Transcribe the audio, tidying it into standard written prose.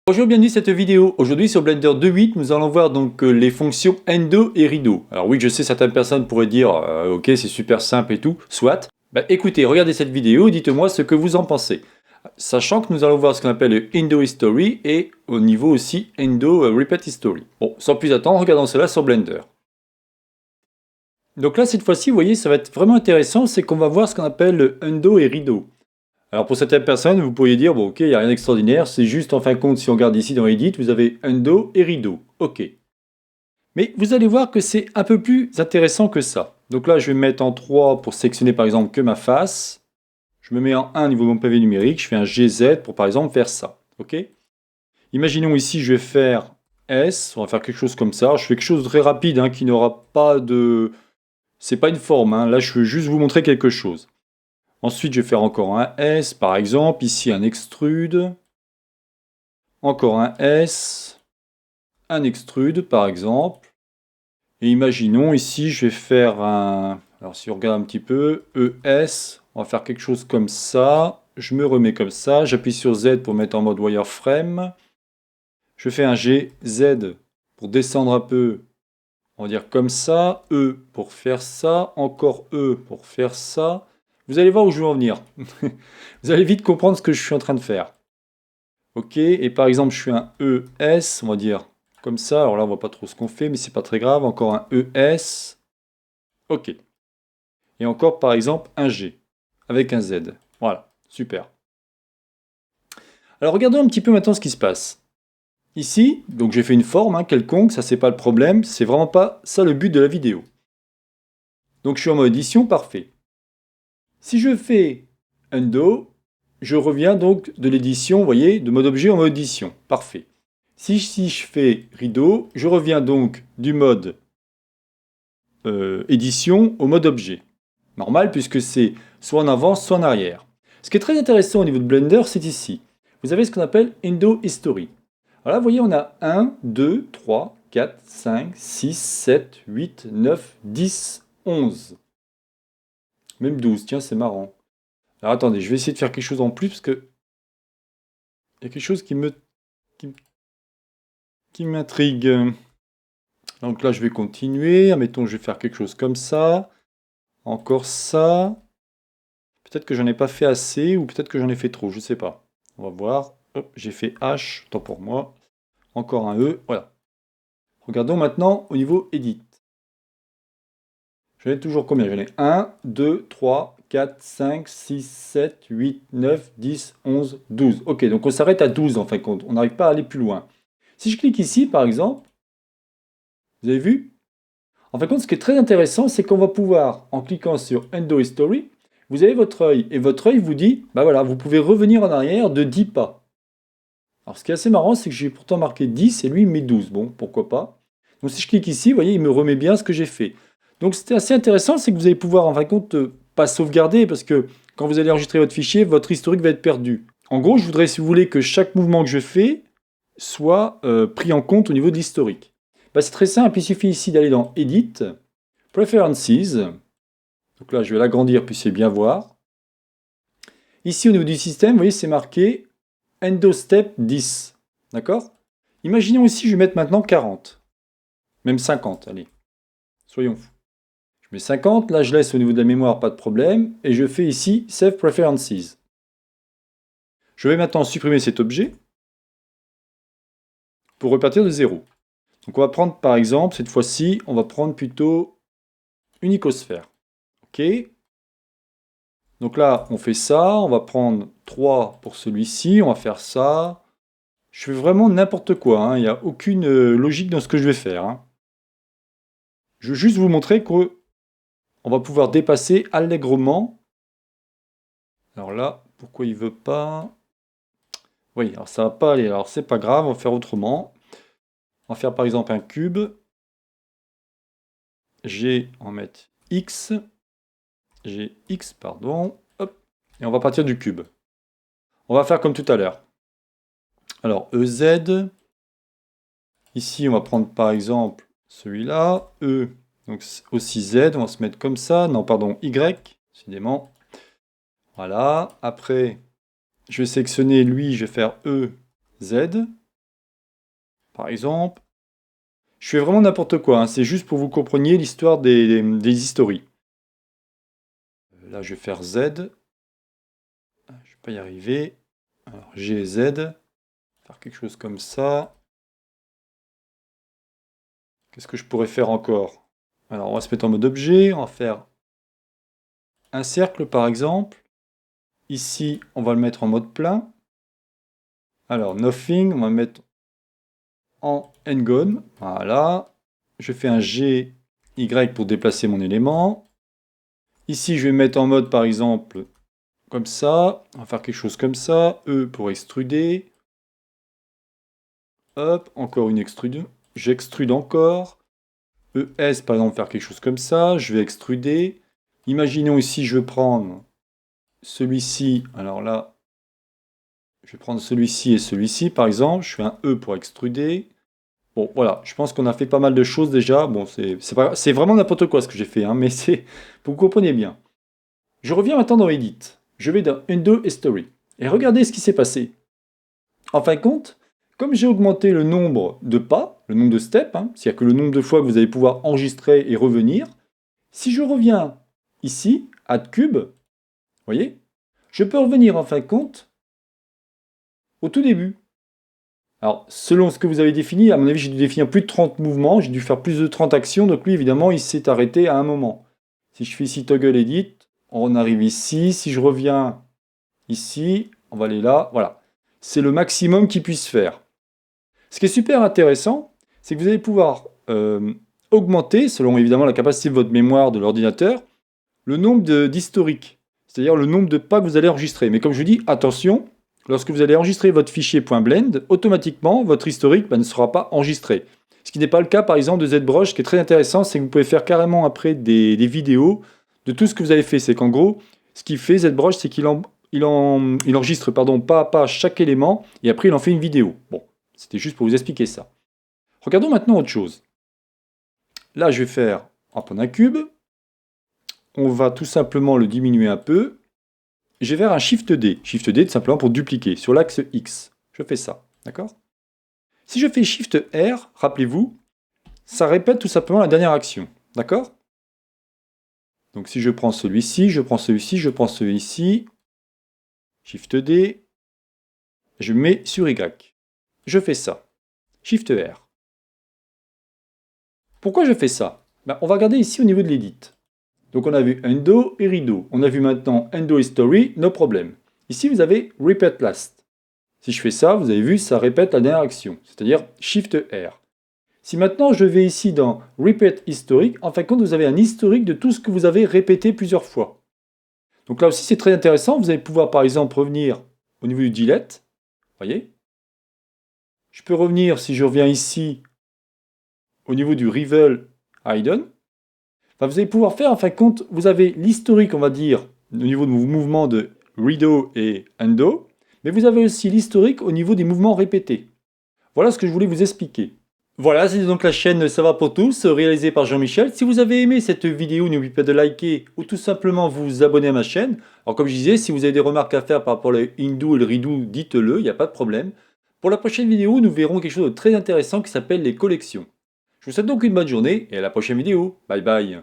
Bonjour, bienvenue dans cette vidéo. Aujourd'hui sur Blender 2.8, nous allons voir donc les fonctions Endo et Rideau. Alors oui, je sais, certaines personnes pourraient dire ok, c'est super simple et tout, soit. Bah écoutez, regardez cette vidéo et dites-moi ce que vous en pensez. Sachant que nous allons voir ce qu'on appelle le Endo History et au niveau aussi Endo Repeat History. Bon, sans plus attendre, regardons cela sur Blender. Donc là, cette fois-ci, vous voyez, ça va être vraiment intéressant, c'est qu'on va voir ce qu'on appelle le Endo et Rideau. Alors pour certaines personnes, vous pourriez dire, bon ok, il n'y a rien d'extraordinaire, c'est juste en fin de compte, si on regarde ici dans Edit, vous avez Endo et Rideau. Ok. Mais vous allez voir que c'est un peu plus intéressant que ça. Donc là, je vais me mettre en 3 pour sélectionner par exemple que ma face. Je me mets en 1 au niveau de mon pavé numérique, je fais un GZ pour par exemple faire ça. Ok. Imaginons ici, je vais faire S, on va faire quelque chose comme ça. Je fais quelque chose de très rapide, qui n'aura pas de... C'est pas une forme, là je veux juste vous montrer quelque chose. Ensuite, je vais faire encore un S, par exemple. Ici, un extrude. Encore un S. Un extrude, par exemple. Et imaginons, ici, je vais faire un... Alors, si on regarde un petit peu, ES. On va faire quelque chose comme ça. Je me remets comme ça. J'appuie sur Z pour mettre en mode wireframe. Je fais un GZ pour descendre un peu. On va dire comme ça. E pour faire ça. Encore E pour faire ça. Vous allez voir où je veux en venir. Vous allez vite comprendre ce que je suis en train de faire. Ok, et par exemple, je fais un ES, on va dire comme ça. Alors là, on voit pas trop ce qu'on fait, mais c'est pas très grave. Encore un ES. Ok. Et encore, par exemple, un G avec un Z. Voilà, super. Alors regardons un petit peu maintenant ce qui se passe. Ici, donc j'ai fait une forme quelconque, ça c'est pas le problème, c'est vraiment pas ça le but de la vidéo. Donc je suis en mode édition, parfait. Si je fais Undo, je reviens donc de l'édition, vous voyez, de mode objet en mode édition. Parfait. Si je fais rideau, je reviens donc du mode édition au mode objet. Normal puisque c'est soit en avant, soit en arrière. Ce qui est très intéressant au niveau de Blender, c'est ici. Vous avez ce qu'on appelle Endo History. Alors là, vous voyez, on a 1, 2, 3, 4, 5, 6, 7, 8, 9, 10, 11. Même 12, tiens, c'est marrant. Alors attendez, je vais essayer de faire quelque chose en plus parce que il y a quelque chose qui m'intrigue. Donc là, je vais continuer. Admettons, je vais faire quelque chose comme ça. Encore ça. Peut-être que j'en ai pas fait assez ou peut-être que j'en ai fait trop, je sais pas. On va voir. Hop, j'ai fait H, tant pour moi. Encore un E, voilà. Regardons maintenant au niveau Edit. J'en ai toujours combien? J'en ai 1, 2, 3, 4, 5, 6, 7, 8, 9, 10, 11, 12. Ok, donc on s'arrête à 12 en fin de compte. On n'arrive pas à aller plus loin. Si je clique ici, par exemple, vous avez vu? En fin de compte, ce qui est très intéressant, c'est qu'on va pouvoir, en cliquant sur Endo History, vous avez votre œil, et votre œil vous dit, bah voilà, vous pouvez revenir en arrière de 10 pas. Alors ce qui est assez marrant, c'est que j'ai pourtant marqué 10 et lui il met 12. Bon, pourquoi pas. Donc si je clique ici, vous voyez, il me remet bien ce que j'ai fait. Donc c'était assez intéressant, c'est que vous allez pouvoir en fin de compte pas sauvegarder, parce que quand vous allez enregistrer votre fichier, votre historique va être perdu. En gros, je voudrais, si vous voulez, que chaque mouvement que je fais soit pris en compte au niveau de l'historique. Bah, c'est très simple, il suffit ici d'aller dans Edit, Preferences. Donc là, je vais l'agrandir, puissiez bien voir. Ici, au niveau du système, vous voyez, c'est marqué Endo Step 10. D'accord? Imaginons ici, je vais mettre maintenant 40. Même 50, allez. Soyons fous. Je mets 50, là je laisse au niveau de la mémoire, pas de problème. Et je fais ici Save Preferences. Je vais maintenant supprimer cet objet pour repartir de 0. Donc on va prendre par exemple, cette fois-ci, on va prendre plutôt une icosphère. Ok? Donc là, on fait ça, on va prendre 3 pour celui-ci, on va faire ça. Je fais vraiment n'importe quoi, il n'y a aucune logique dans ce que je vais faire. Je veux juste vous montrer qu'on va pouvoir dépasser allègrement. Alors là, pourquoi il veut pas? Oui, alors ça va pas aller, alors c'est pas grave, on va faire autrement. On va faire par exemple un cube. G, on va mettre X. GX, pardon. Hop. Et on va partir du cube. On va faire comme tout à l'heure. Alors EZ. Ici, on va prendre par exemple celui-là. E, donc aussi Z. On va se mettre comme ça. Non, pardon, Y. Décidément. Voilà. Après, je vais sélectionner lui. Je vais faire E, Z. par exemple. Je fais vraiment n'importe quoi, hein, c'est juste pour vous compreniez l'histoire des histories. Là, je vais faire Z. Je vais pas y arriver. Alors, G, Z. Faire quelque chose comme ça. Qu'est-ce que je pourrais faire encore? Alors, on va se mettre en mode objet. On va faire un cercle, par exemple. Ici, on va le mettre en mode plein. Alors, nothing, on va le mettre en n-gone. Voilà. Je fais un G, Y pour déplacer mon élément. Ici, je vais mettre en mode, par exemple, comme ça. On va faire quelque chose comme ça. E pour extruder. Hop, encore une extrude. J'extrude encore. ES, par exemple, faire quelque chose comme ça. Je vais extruder. Imaginons ici, je veux prendre celui-ci. Alors là, je vais prendre celui-ci et celui-ci, par exemple. Je fais un E pour extruder. Bon, voilà, je pense qu'on a fait pas mal de choses déjà. Bon, c'est vraiment n'importe quoi ce que j'ai fait, hein, mais c'est, vous comprenez bien. Je reviens maintenant dans Edit. Je vais dans Undo History. Et regardez ce qui s'est passé. En fin de compte, comme j'ai augmenté le nombre de pas, le nombre de steps, hein, c'est-à-dire que le nombre de fois que vous allez pouvoir enregistrer et revenir, si je reviens ici, Add Cube, vous voyez, je peux revenir en fin de compte au tout début. Alors, selon ce que vous avez défini, à mon avis, j'ai dû définir plus de 30 mouvements, j'ai dû faire plus de 30 actions, donc lui, évidemment, il s'est arrêté à un moment. Si je fais ici Toggle Edit, on arrive ici, si je reviens ici, on va aller là, voilà. C'est le maximum qu'il puisse faire. Ce qui est super intéressant, c'est que vous allez pouvoir augmenter, selon évidemment la capacité de votre mémoire de l'ordinateur, le nombre d'historiques, c'est-à-dire le nombre de pas que vous allez enregistrer. Mais comme je vous dis, attention, lorsque vous allez enregistrer votre fichier .blend, automatiquement, votre historique ne sera pas enregistré. Ce qui n'est pas le cas, par exemple, de ZBrush. Ce qui est très intéressant, c'est que vous pouvez faire carrément après des vidéos de tout ce que vous avez fait. C'est qu'en gros, ce qu'il fait, ZBrush, c'est qu'il enregistre pas à pas chaque élément, et après, il en fait une vidéo. Bon, c'était juste pour vous expliquer ça. Regardons maintenant autre chose. Là, je vais faire, on va prendre un cube. On va tout simplement le diminuer un peu. Je vais faire un Shift D. Shift D, tout simplement pour dupliquer sur l'axe X. Je fais ça, d'accord? Si je fais Shift R, rappelez-vous, ça répète tout simplement la dernière action, d'accord? Donc si je prends celui-ci, je prends celui-ci, je prends celui-ci, Shift D, je mets sur Y. Je fais ça. Shift R. Pourquoi je fais ça? On va regarder ici au niveau de l'edit. Donc on a vu Undo et Redo. On a vu maintenant Undo History, no problem. Ici vous avez Repeat Last. Si je fais ça, vous avez vu, ça répète la dernière action, c'est-à-dire Shift R. Si maintenant je vais ici dans Repeat Historic, en fin de compte vous avez un historique de tout ce que vous avez répété plusieurs fois. Donc là aussi c'est très intéressant, vous allez pouvoir par exemple revenir au niveau du delete, voyez. Je peux revenir, si je reviens ici, au niveau du Reveal Hidden. Enfin, vous allez pouvoir faire, en fin de compte, vous avez l'historique, on va dire, au niveau de vos mouvements de Redo et Undo, mais vous avez aussi l'historique au niveau des mouvements répétés. Voilà ce que je voulais vous expliquer. Voilà, c'est donc la chaîne Ça va pour tous, réalisée par Jean-Michel. Si vous avez aimé cette vidéo, n'oubliez pas de liker ou tout simplement vous abonner à ma chaîne. Alors comme je disais, si vous avez des remarques à faire par rapport au Undo et le Redo, dites-le, il n'y a pas de problème. Pour la prochaine vidéo, nous verrons quelque chose de très intéressant qui s'appelle les collections. Je vous souhaite donc une bonne journée et à la prochaine vidéo. Bye bye.